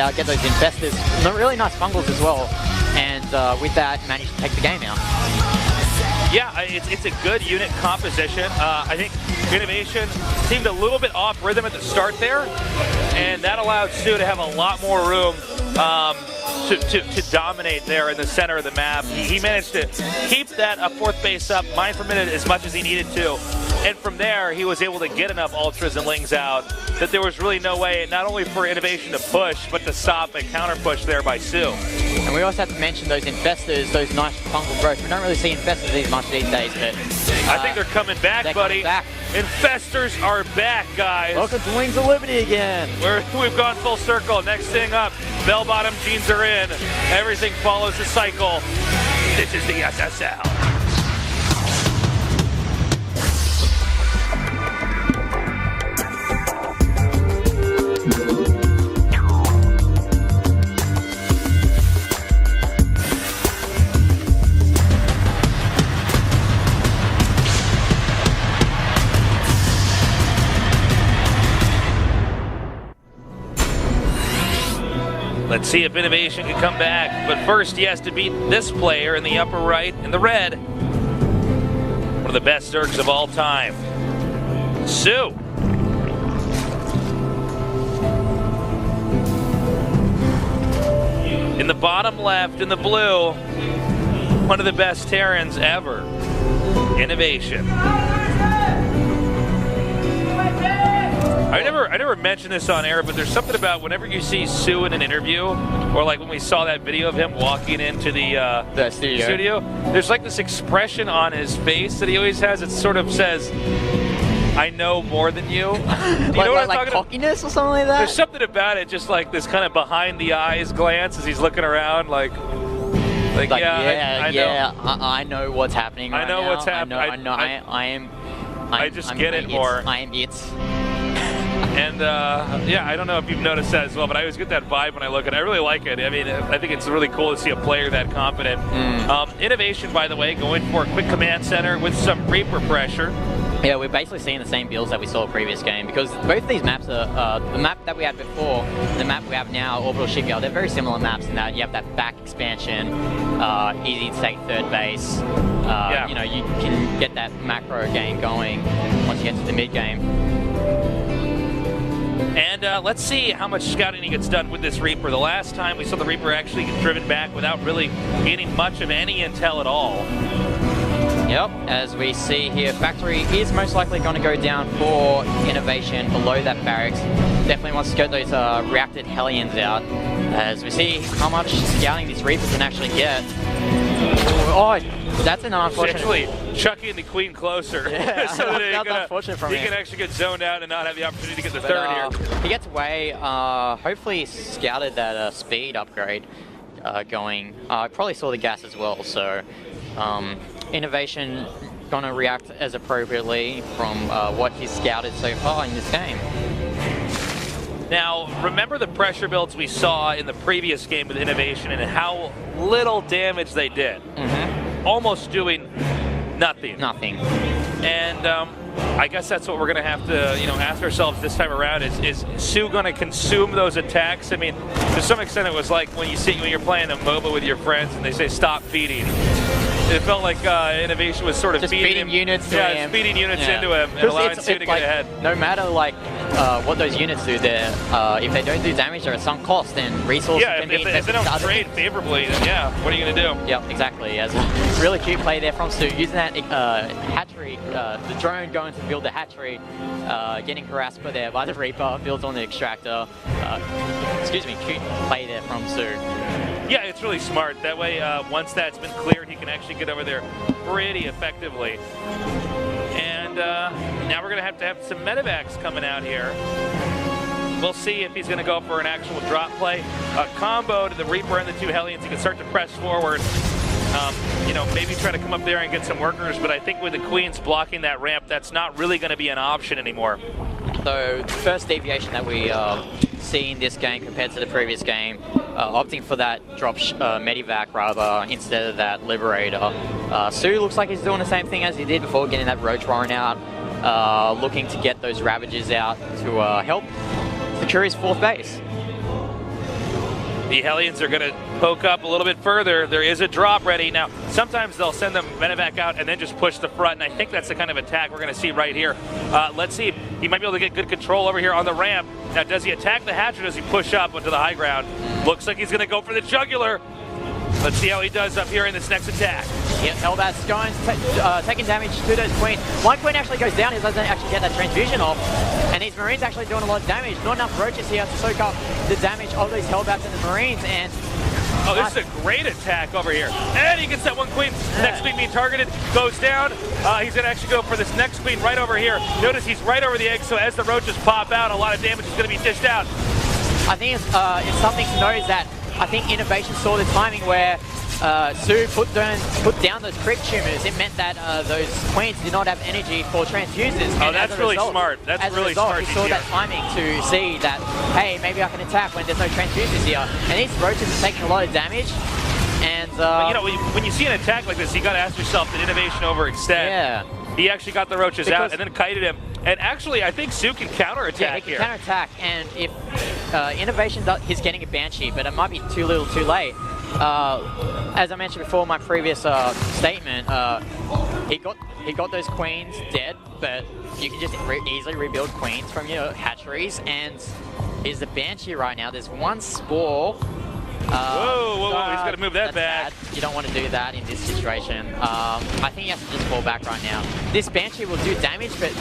out, get those infestors, really nice fungals as well, and with that, managed to take the game out. Yeah, it's a good unit composition. I think INnoVation seemed a little bit off rhythm at the start there, and that allowed soO to have a lot more room to dominate there in the center of the map. He managed to keep that fourth base up, mine per minute as much as he needed to. And from there, he was able to get enough ultras and lings out that there was really no way, not only for INnoVation to push, but to stop a counter push there by soO. And we also have to mention those infestors, those nice fungal growths. We don't really see infestors these much these days, but I think they're coming back, buddy. Coming back. Infestors are back, guys. Welcome to Wings of Liberty again. We've gone full circle. Next thing up, bell-bottom jeans are in. Everything follows the cycle. This is the SSL. Let's see if INnoVation can come back, but first he has to beat this player in the upper right in the red. One of the best Zergs of all time, soO. In the bottom left, in the blue, one of the best Terrans ever, INnoVation. I never mentioned this on air, but there's something about whenever you see soO in an interview, or like when we saw that video of him walking into the studio, there's like this expression on his face that he always has. It sort of says, "I know more than you." Do you know what I'm talking cockiness or something like that? There's something about it, just like this kind of behind the eyes glance as he's looking around, like yeah, I know what's happening. I know what's happening. I just get it more. I am it. And yeah, I don't know if you've noticed that as well, but I always get that vibe when I look at it. I really like it. I mean, I think it's really cool to see a player that confident. INnoVation, by the way, going for a quick command center with some Reaper pressure. Yeah, we're basically seeing the same builds that we saw previous game, because both of these maps are, the map that we had before, the map we have now, Orbital Shipyard, they're very similar maps in that you have that back expansion, easy to take third base, you know, you can get that macro game going once you get to the mid game. And let's see how much scouting he gets done with this Reaper. The last time we saw the Reaper actually get driven back without really gaining much of any intel at all. Yep, as we see here, Factory is most likely going to go down for INnoVation below that barracks. Definitely wants to get those reacted Hellions out, as we see how much scouting these Reapers can actually get. Oh, that's an unfortunate. Actually, chucking the Queen closer, yeah, so that unfortunate from he can actually get zoned out and not have the opportunity to get the third here. He gets away. Hopefully, scouted that speed upgrade going. Probably saw the gas as well. So, INnoVation gonna react as appropriately from what he's scouted so far in this game. Now, remember the pressure builds we saw in the previous game with INnoVation and how little damage they did. Almost doing nothing. Nothing. And I guess that's what we're going to have to, ask ourselves this time around: is soO going to consume those attacks? I mean, to some extent, it was like when you're playing a MOBA with your friends and they say stop feeding. It felt like INnoVation was sort of just feeding units to him. Feeding units into him and allowing soO to get ahead. No matter what those units do there, if they don't do damage, they're at some cost, then resources can be invested. If they don't trade favorably, then yeah, what are you going to do? Yep, exactly. As a really cute play there from soO, using that hatchery, the drone going to build the hatchery, getting harassed there by the Reaper, builds on the extractor. Excuse me, cute play there from soO. Yeah, it's really smart. That way, once that's been cleared, he can actually get over there pretty effectively. And now we're going to have some medevacs coming out here. We'll see if he's going to go for an actual drop play. A combo to the Reaper and the two Hellions. He can start to press forward. Maybe try to come up there and get some workers, but I think with the Queens blocking that ramp, that's not really going to be an option anymore. So the first deviation that we see in this game compared to the previous game, opting for that drop medivac rather instead of that liberator. soO looks like he's doing the same thing as he did before, getting that roach warren out, looking to get those ravages out to help secure his fourth base. The Hellions are going to poke up a little bit further. There is a drop ready. Now, sometimes they'll send them medevac out and then just push the front, and I think that's the kind of attack we're going to see right here. Let's see if he might be able to get good control over here on the ramp. Now, does he attack the hatch or does he push up onto the high ground? Looks like he's going to go for the jugular. Let's see how he does up here in this next attack. Yep, Hellbat's going, taking damage to those queens. One queen actually goes down, he doesn't actually get that transfusion off. And these Marines actually doing a lot of damage. Not enough roaches here to soak up the damage of these Hellbats and the Marines. And oh, this is a great attack over here. And he gets that one queen. Next queen being targeted, goes down. He's going to actually go for this next queen right over here. Notice he's right over the egg, so as the roaches pop out, a lot of damage is going to be dished out. I think it's something to note is that I think INnoVation saw the timing where soO put down those crypt tumors. It meant that those queens did not have energy for transfusers. Oh, that's really smart. That's really smart. He saw that timing to see that, hey, maybe I can attack when there's no transfusers here. And these roaches are taking a lot of damage. And but, you know, when you see an attack like this, you got to ask yourself, did INnoVation overextend? Yeah. He actually got the roaches out and then kited him. And actually, I think soO can counterattack here. Yeah, he can counterattack. And if INnoVation, he's getting a Banshee, but it might be too little too late. As I mentioned before in my previous statement, he got those queens dead, but you can just easily rebuild queens from your hatcheries. And here's the Banshee right now. There's one spore. Whoa, he's got to move that back. Bad. You don't want to do that in this situation. I think he has to just fall back right now. This Banshee will do damage, but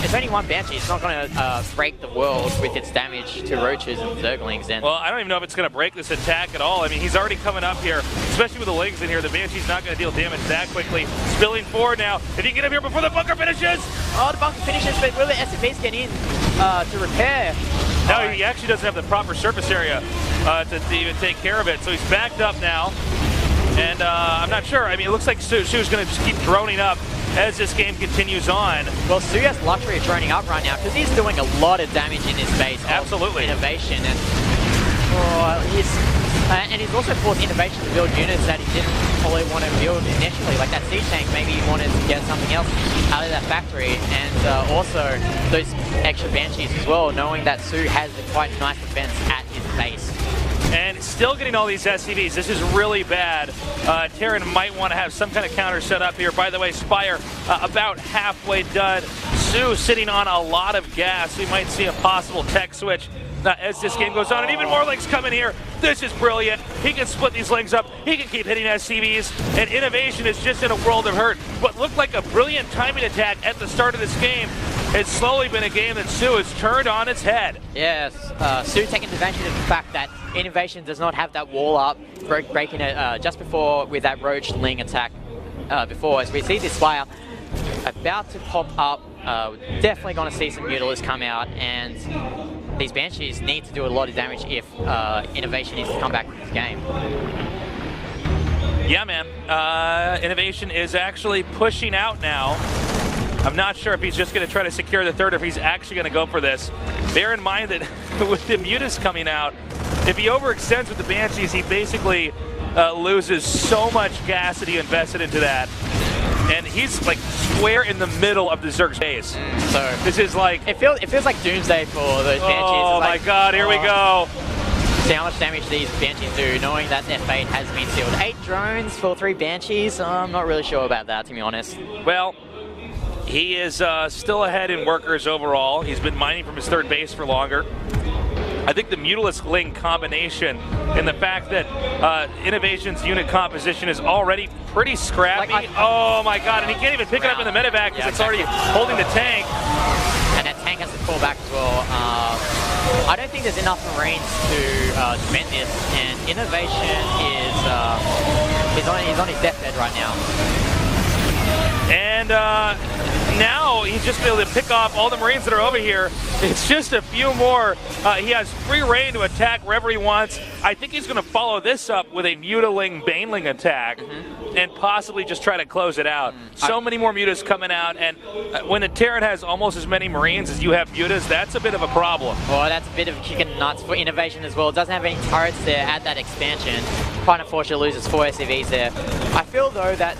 it's only one Banshee. It's not going to break the world with its damage to roaches and zerglings. And well, I don't even know if it's going to break this attack at all. I mean, he's already coming up here, especially with the legs in here. The Banshee's not going to deal damage that quickly. Spilling forward now. If he can get up here before the bunker finishes! Oh, the bunker finishes, but will the SFVs get in to repair? No, he actually doesn't have the proper surface area to even take care of it. So he's backed up now. And I'm not sure. I mean, it looks like soO's going to just keep droning up as this game continues on. Well, soO has the luxury of droning up right now because he's doing a lot of damage in his base. Absolutely. INnoVation. And he's also forced INnoVation to build units that he didn't probably want to build initially. Like that siege tank, maybe he wanted to get something else out of that factory. And also those extra Banshees as well, knowing that soO has a quite nice defense at his base. And still getting all these SCVs. This is really bad. Terran might want to have some kind of counter set up here. By the way, Spire about halfway done. soO sitting on a lot of gas. We might see a possible tech switch as this game goes on. And even more links coming here. This is brilliant. He can split these links up. He can keep hitting SCVs. And INnoVation is just in a world of hurt. What looked like a brilliant timing attack at the start of this game has slowly been a game that soO has turned on its head. Yes, soO taking advantage of the fact that INnoVation does not have that wall up, breaking it just before with that Roach Ling attack before. As we see this Spire about to pop up, definitely going to see some Mutilas come out, and these Banshees need to do a lot of damage if INnoVation needs to come back to this game. Yeah, man. INnoVation is actually pushing out now. I'm not sure if he's just going to try to secure the third or if he's actually going to go for this. Bear in mind that with the Mutas coming out, if he overextends with the Banshees, he basically loses so much gas that he invested into that. And he's like square in the middle of the Zerg's base. So this is like... It feels like doomsday for those Banshees. Oh my god, here we go. See how much damage these Banshees do, knowing that their fate has been sealed. 8 drones for 3 Banshees, I'm not really sure about that, to be honest. Well, he is still ahead in workers overall. He's been mining from his third base for longer. I think the Mutilas Ling combination and the fact that INnoVation's unit composition is already pretty scrappy. Oh my god, and he can't even pick it up in the medevac because it's already holding the tank. And that tank has to fall back as well. I don't think there's enough Marines to defend this, and INnoVation is he's on his deathbed right now. And now he's just been able to pick off all the Marines that are over here. It's just a few more. He has free reign to attack wherever he wants. I think he's going to follow this up with a Mutaling Baneling attack and possibly just try to close it out. So many more Mutas coming out, and when the Terran has almost as many Marines as you have Mutas, that's a bit of a problem. Well, that's a bit of a kick in the nuts for INnoVation as well. It doesn't have any turrets there at that expansion. Quite unfortunately loses 4 SCVs there. I feel though that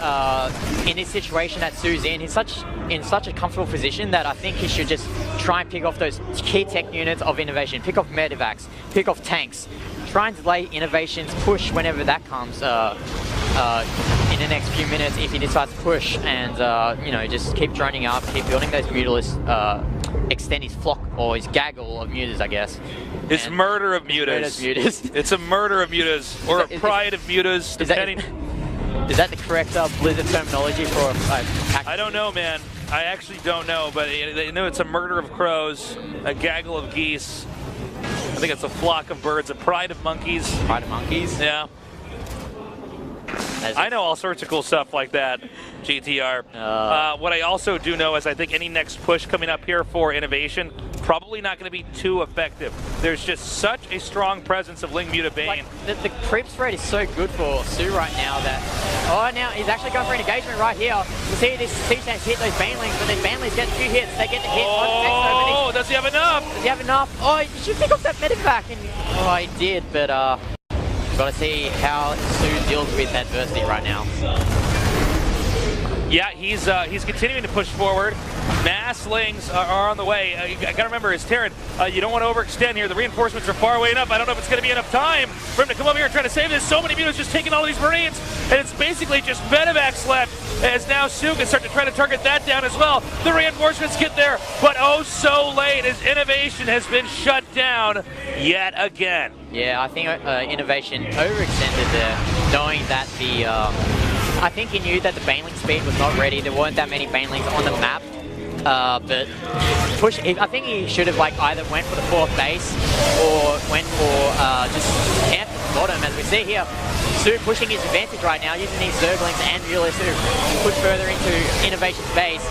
in this situation that soO's in, he's in such a comfortable position that I think he should just try and pick off those key tech units of INnoVation. Pick off medevacs, pick off tanks, try and delay INnoVation's push whenever that comes in the next few minutes if he decides to push, and you know, just keep droning up, keep building those Mutalisks, extend his flock or his gaggle of mutas, I guess. His murder of mutas. It's a murder of mutas, or a pride of mutas, depending. Is that the correct Blizzard terminology for I don't know, man. I actually don't know, but they know it's a murder of crows, a gaggle of geese. I think it's a flock of birds, a pride of monkeys. Pride of monkeys? Yeah. I know all sorts of cool stuff like that, GTR. What I also do know is I think any next push coming up here for INnoVation probably not going to be too effective. There's just such a strong presence of Ling Muta Bane. Like, the creep spread is so good for soO right now that... Oh, now he's actually going for an engagement right here. You see this C-Chance hit those Banelings, but those Banelings get a few hits. They get the hit on the next over. Oh, does he have enough? Does he have enough? Oh, you should pick up that medevac. And, oh, he did, but... Got to see how soO deals with adversity right now. Yeah, he's continuing to push forward. Mass Lings are on the way. You got to remember, as Terran, you don't want to overextend here. The reinforcements are far away enough. I don't know if it's going to be enough time for him to come over here and try to save this. So many mutas just taking all these Marines, and it's basically just medevacs left. As now soO can start to try to target that down as well. The reinforcements get there, but oh so late as INnoVation has been shut down yet again. Yeah, I think INnoVation overextended there, knowing that the... I think he knew that the Baneling speed was not ready. There weren't that many Banelings on the map. But push. I think he should have either went for the 4th base or went for just camped at the bottom, as we see here. soO pushing his advantage right now, using these Zerglings and Mutalisks to push further into INnoVation's base.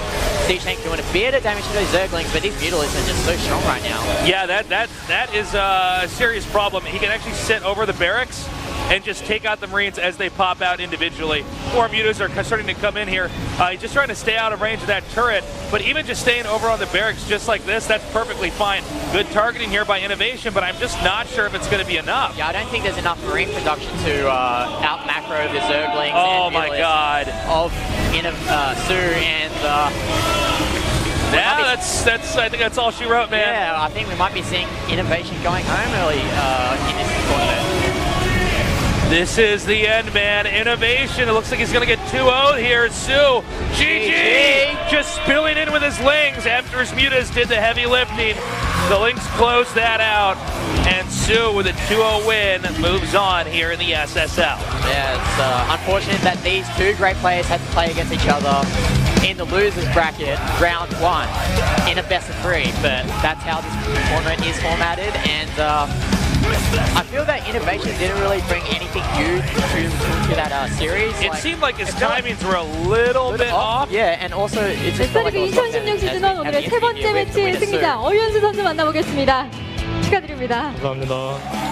C-Shank doing a bit of damage to those Zerglings, but these Mutalisks are just so strong right now. Yeah, that is a serious problem. He can actually sit over the barracks and just take out the Marines as they pop out individually. 4 mutas are starting to come in here. He's just trying to stay out of range of that turret, but even just staying over on the barracks just like this, that's perfectly fine. Good targeting here by INnoVation, but I'm just not sure if it's going to be enough. Yeah, I don't think there's enough Marine production to out-macro the Zerglings and my God. Of soO and... Yeah, I think that's all she wrote, man. Yeah, I think we might be seeing INnoVation going home early in this tournament. This is the end, man. INnoVation, it looks like he's going to get 2-0 here. soO, GG! Just spilling in with his Lings after his mutas did the heavy lifting. The Lings closed that out, and soO with a 2-0 win moves on here in the SSL. Yeah, it's unfortunate that these two great players had to play against each other in the losers bracket, round 1, in a best of 3, but that's how this tournament is formatted, and I feel that INnoVation didn't really bring anything new to that series. It seemed like his timings were a little bit off. Yeah, and also it's just like 2016 시즌은 오늘의 세 번째 매치 승리자 어윤수 선수 만나보겠습니다. 축하드립니다. 감사합니다.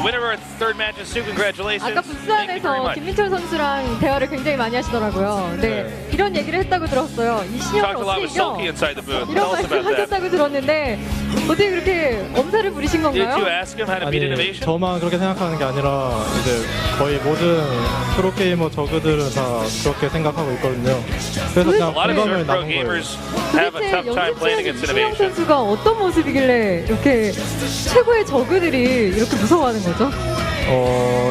The winner of our 3rd match is soO. Congratulations. 아까 부산에서 김민철 선수랑 대화를 굉장히 많이 하시더라고요. 네, 이런 얘기를 했다고 들었어요. 이신영 어떻게요? 이런 말씀 하셨다고 들었는데 어떻게 그렇게 엄살을 부리신 건가요? Did you ask him how to beat INnoVation? 저만 그렇게 생각하는 게 아니라 이제 거의 모든 프로게이머 저그들은 다 그렇게 생각하고 있거든요. 그래서 그냥 공감을 나눈 거예요. 도대체 연습 중인 이신영 선수가 어떤 모습이길래 이렇게 최고의 저그들이 이렇게 무서워하는 거죠?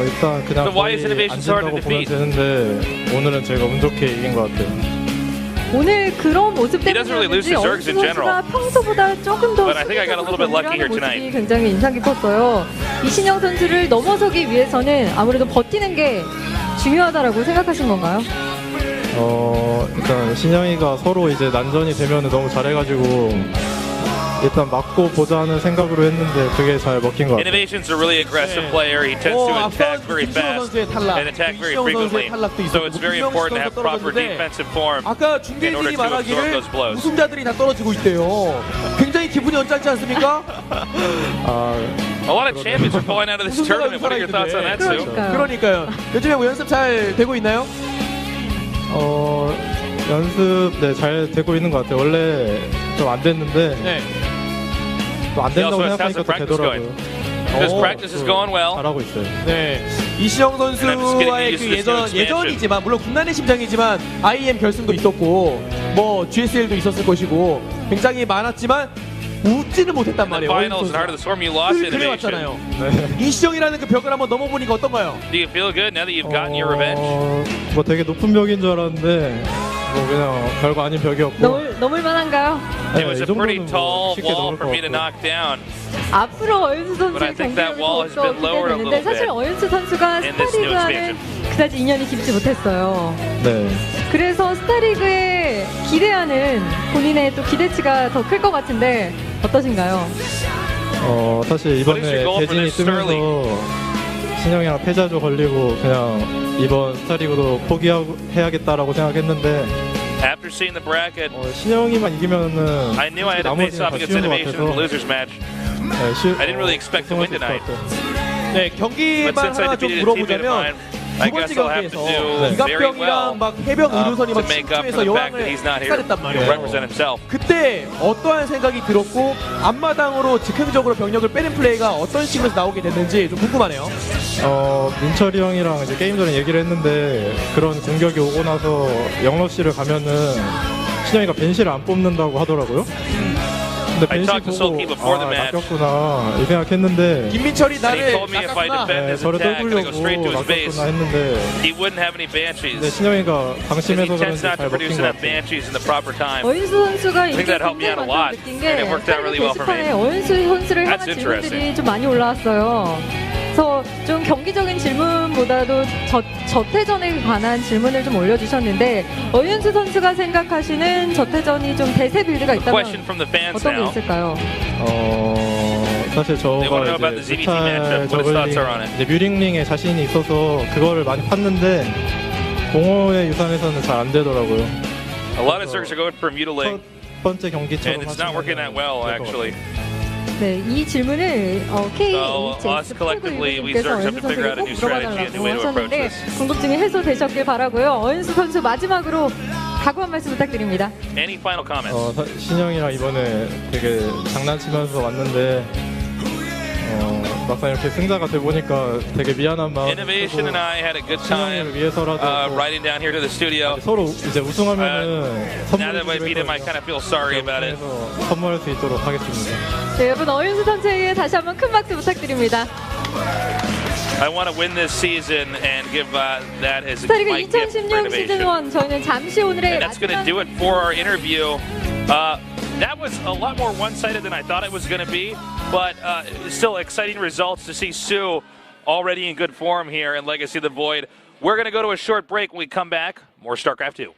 일단 그냥 거의 안 진다고 보면 되는데 오늘은 제가 운 좋게 이긴 것 같아요. 오늘 그런 모습 때문인지 어윤수 선수가 평소보다 조금 더 수비적으로 모습이 굉장히 인상 깊었어요. 이신영 선수를 넘어서기 위해서는 아무래도 버티는 게 중요하다라고 생각하신 건가요? 일단 신영이가 서로 이제 난전이 되면 너무 잘해가지고 일단 맞고 보자는 생각으로 했는데 그게 잘 먹힌 것 같아요. INnoVation's a really aggressive player. He tends to attack very fast and attack very frequently. So it's very important to have proper defensive form 아까 in order 중계진이 to absorb 말하기를 those blows. 우승자들이 다 떨어지고 있대요. 굉장히 기분이 언짢지 않습니까? A lot of champions are falling out of this tournament. What are your thoughts on that, soO? 그러니까요. 요즘에 뭐 연습 잘 되고 있나요? 연습 잘 되고 있는 것 같아요. 원래 좀 안 됐는데 또 안 된다고 생각하니까 또 되더라고요. This practice is going well. 잘하고 있어요. 네, 이시영 선수와의 그 예전이지만 물론 군단의 심장이지만 IM 결승도 있었고 뭐 GSL도 있었을 것이고 굉장히 많았지만 웃지는 못했단 In the 말이에요. finals and Heart of the Swarm, you lost INnoVation. 그래왔잖아요. 이시영이라는 그 벽을 한번 넘어보니까 어떤가요? Do you feel good now that you've gotten your revenge? 뭐 되게 높은 벽인 줄 알았는데 뭐 그냥 별거 아닌 벽이었고. 넘을 만한가요? It was 이 a pretty 정도는 tall 뭐 쉽게 wall 넘을 for 것 me to 같고. knock down. 앞으로 어윤수 But I 선수의 think that 경기력이 wall has 더욱더 been lowered a 기대되는데 little 사실 bit 어윤수 선수가 in this new 스타리그와는 그다지 인연이 깊지 못했어요. 네. 그래서 스타리그에 기대하는 본인의 또 기대치가 더 클 것 같은데 어떠신가요? 사실 이번에 What is your goal for 대진이 this 뜨면서 신영이랑 패자조 걸리고 그냥 이번 스타리그도 포기해야겠다라고 생각했는데 After seeing the bracket, 신영이만 이기면은 I knew I had to face 나머지는 off 다 against 쉬운 것 INnoVation in the 같아서 losers match. I I didn't really expect to win tonight. 네, But 경기만 since I 하나 좀 defeated a teammate of 물어보자면 mine, I 두 guess 번째 I'll have to 경기에서 do very well 이갑병이랑 막 해병 의료선이 to 막 make up for 집중해서 the fact that 여왕을 he's not here 헷갈렸단 to 말이에요. represent himself. 그때 어떠한 생각이 들었고 앞마당으로 즉흥적으로 병력을 빼는 플레이가 어떤 식으로 나오게 됐는지 좀 궁금하네요. 민철이 형이랑 이제 게임 전에 얘기를 했는데 그런 공격이 오고 나서 영러시를 가면은 신영이가 벤시를 안 뽑는다고 하더라고요. 근데 I 벤시 talked to 보고 Soki before the match. 낚였구나 이 생각했는데 김민철이 And he 나를 told me if I 낚았구나. defend his 저를 attack, I'm going to go 떨구려고 straight to his base. 낚였구나 했는데 He wouldn't have any 근데 banshees. 신영이가 Because he 방심해서 tends 그런지 not 잘 to produce 먹힌 것 enough 같아요. banshees in the proper time. 어윤수 선수가 I think 이게 that helped me out a 굉장히 lot, 많다고 느낀 and 게 it worked out really well for me. 게시판에 어윤수 선수를 향한 That's 질문들이 interesting. 좀 많이 올라왔어요. 그래서 좀 경기적인 질문보다도 저태전에 관한 질문을 좀 올려주셨는데 어윤수 선수가 생각하시는 저태전이 좀 대세 빌드가 Question 있다면 from the fans 어떤 게 now. 있을까요? 사실 They wanna know 저가 about the 이제 ZBT matchup. 뮤탈 What his thoughts 저글링 are on it. 이제 뮤링링에 자신이 있어서 그거를 많이 팠는데 공허의 유산에서는 잘 안 되더라고요. A lot of Zergs are going for 첫 mutilating, 번째 경기처럼 and it's not working that well, actually. 네, 이 질문을 So, us collectively, we Zergs have to figure out a new strategy, a new way to approach 하셨는데 this. 궁금증이 해소되셨길 바라고요. 어윤수 선수 마지막으로 각오 한 말씀 부탁드립니다. Any final comments? 신영이랑 이번에 되게 장난치면서 왔는데 막상 이렇게 승자가 돼 보니까 되게 미안한 마음. INnoVation and I had a good time 신영이를 위해서라도 riding down here to the studio. 서로 이제 우승하면은 Now that I beat him, I kind of feel sorry about it. 선물할 수 있도록 하겠습니다. 네, 여러분 어윤수 선수에게 다시 한번 큰 박수 부탁드립니다. I want to win this season and give that as 스타리그 my gift for 2016 시즌 INnoVation. 1 저희는 잠시 오늘의 And that's going to do it for our interview. That was a lot more one-sided than I thought it was going to be, but still exciting results to see soO already in good form here in Legacy of the Void. We're going to go to a short break. When we come back, more StarCraft 2.